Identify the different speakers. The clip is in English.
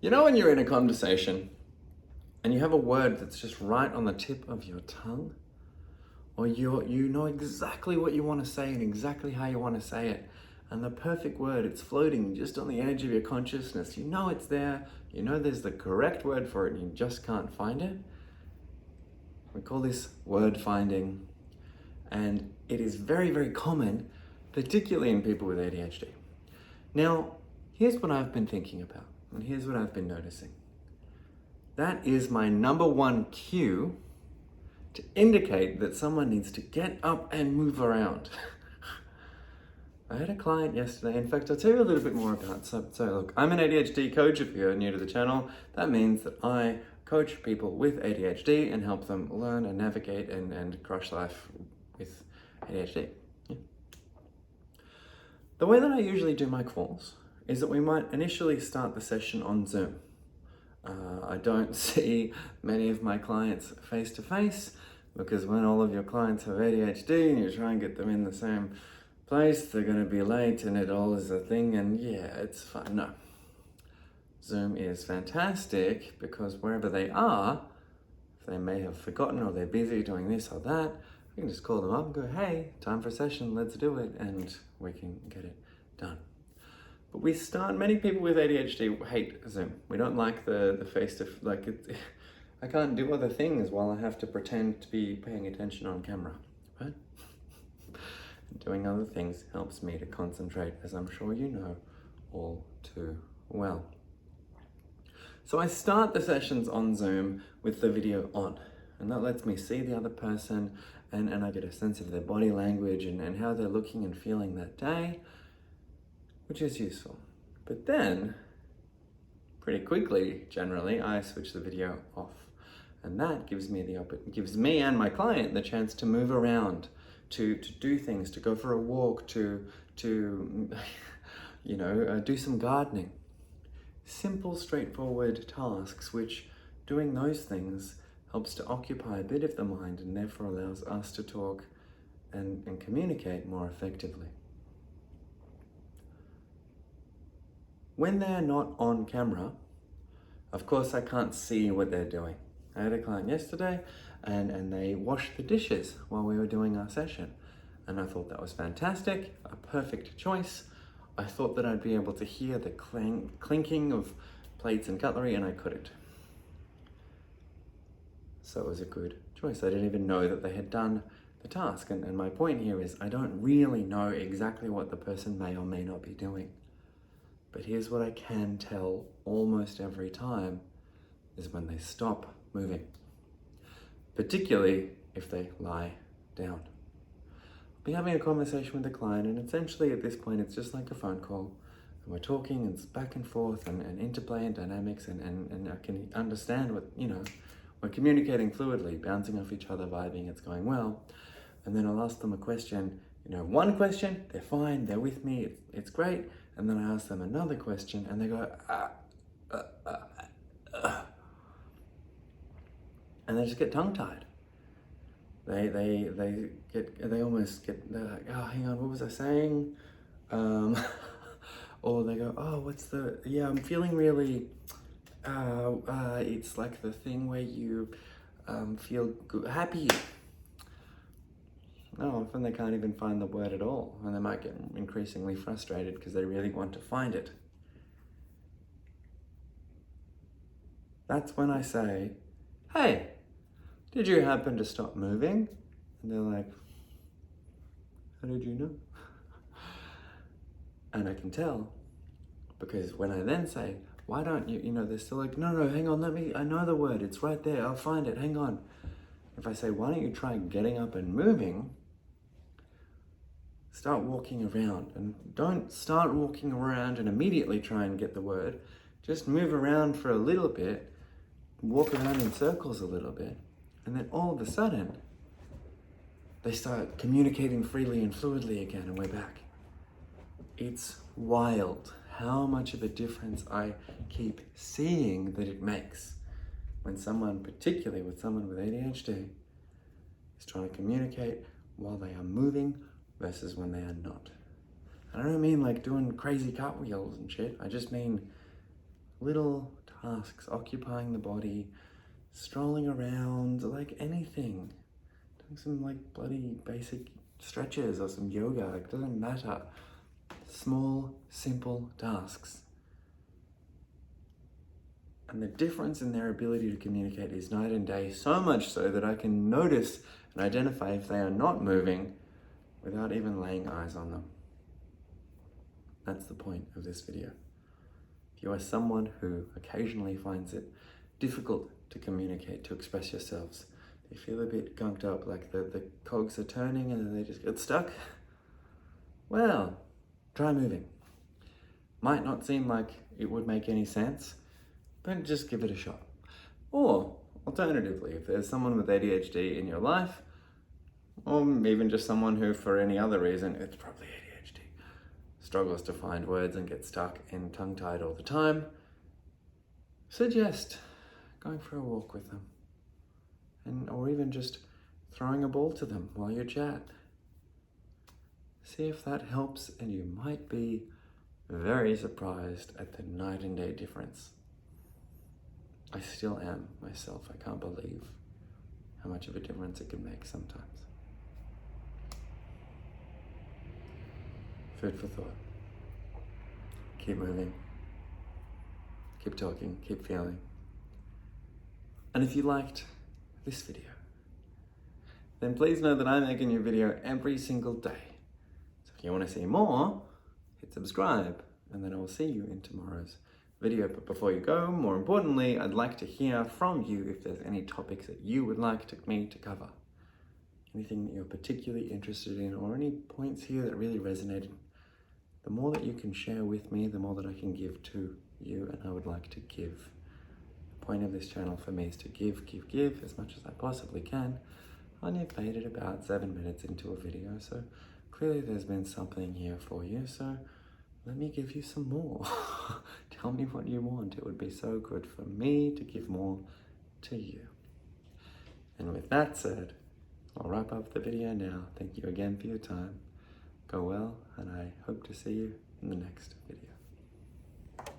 Speaker 1: You know when you're in a conversation and you have a word that's just right on the tip of your tongue, or you know exactly what you want to say and exactly how you want to say it, and the perfect word, it's floating just on the edge of your consciousness. You know it's there, you know there's the correct word for it, and you just can't find it. We call this word finding, and it is very, very common, particularly in people with ADHD. Now, here's what I've been thinking about, and here's what I've been noticing. That is my number one cue to indicate that someone needs to get up and move around. I had a client yesterday. In fact, I'll tell you a little bit more about it. So look, I'm an ADHD coach. If you're new to the channel, that means that I coach people with ADHD and help them learn and navigate and crush life with ADHD. Yeah. The way that I usually do my calls is that we might initially start the session on Zoom. I don't see many of my clients face to face, because when all of your clients have ADHD and you try and get them in the same place, they're going to be late and it all is a thing, and yeah, it's fine. No. Zoom is fantastic because wherever they are, if they may have forgotten or they're busy doing this or that, you can just call them up and go, hey, time for a session, let's do it, and we can get it done. But many people with ADHD hate Zoom. We don't like the face-to-face, I can't do other things while I have to pretend to be paying attention on camera, right? Doing other things helps me to concentrate, as I'm sure you know all too well. So I start the sessions on Zoom with the video on, and that lets me see the other person, and I get a sense of their body language and how they're looking and feeling that day, which is useful. But then, pretty quickly, generally, I switch the video off. And that gives me and my client the chance to move around, to do things, to go for a walk, to do some gardening. Simple, straightforward tasks, which doing those things helps to occupy a bit of the mind and therefore allows us to talk and communicate more effectively. When they're not on camera, of course I can't see what they're doing. I had a client yesterday and they washed the dishes while we were doing our session. And I thought that was fantastic, a perfect choice. I thought that I'd be able to hear the clinking of plates and cutlery, and I couldn't. So it was a good choice. I didn't even know that they had done the task. And my point here is I don't really know exactly what the person may or may not be doing. But here's what I can tell almost every time is when they stop moving, particularly if they lie down. I'll be having a conversation with the client, and essentially at this point it's just like a phone call, and we're talking and it's back and forth and interplay and dynamics, and I can understand what, we're communicating fluidly, bouncing off each other, vibing, it's going well. And then I'll ask them a question, one question, they're fine, they're with me, it's great. And then I ask them another question and they go, and they just get tongue-tied. They almost get, they're like, oh, hang on, what was I saying? Or they go, oh, I'm feeling really, it's like the thing where you feel good, happy. No, often they can't even find the word at all, and they might get increasingly frustrated because they really want to find it. That's when I say, hey, did you happen to stop moving? And they're like, how did you know? And I can tell, because when I then say, why don't you, they're still like, no, hang on, I know the word, it's right there, I'll find it, hang on. If I say, why don't you try getting up and moving, start walking around, and don't start walking around and immediately try and get the word. Just move around for a little bit, walk around in circles a little bit, and then all of a sudden, they start communicating freely and fluidly again, and we're back. It's wild how much of a difference I keep seeing that it makes when someone, particularly with someone with ADHD, is trying to communicate while they are moving versus when they are not. And I don't mean like doing crazy cartwheels and shit. I just mean little tasks occupying the body, strolling around, like anything. Doing some like bloody basic stretches or some yoga, it doesn't matter. Small, simple tasks. And the difference in their ability to communicate is night and day, so much so that I can notice and identify if they are not moving without even laying eyes on them. That's the point of this video. If you are someone who occasionally finds it difficult to communicate, to express yourselves, you feel a bit gunked up, like the cogs are turning and then they just get stuck, well, try moving. Might not seem like it would make any sense, but just give it a shot. Or, alternatively, if there's someone with ADHD in your life, or even just someone who, for any other reason, it's probably ADHD, struggles to find words and gets stuck and tongue-tied all the time, suggest going for a walk with them. Or even just throwing a ball to them while you chat. See if that helps, and you might be very surprised at the night and day difference. I still am myself. I can't believe how much of a difference it can make sometimes. Food for thought. Keep moving. Keep talking. Keep feeling. And if you liked this video, then please know that I make a new video every single day. So if you want to see more, hit subscribe, and then I will see you in tomorrow's video. But before you go, more importantly, I'd like to hear from you if there's any topics that you would like me to cover. Anything that you're particularly interested in, or any points here that really resonated. The more that you can share with me, the more that I can give to you, and I would like to give. The point of this channel for me is to give as much as I possibly can. I only have made it about 7 minutes into a video, so clearly there's been something here for you, so let me give you some more. Tell me what you want. It would be so good for me to give more to you. And with that said, I'll wrap up the video now. Thank you again for your time. Go well, and I hope to see you in the next video.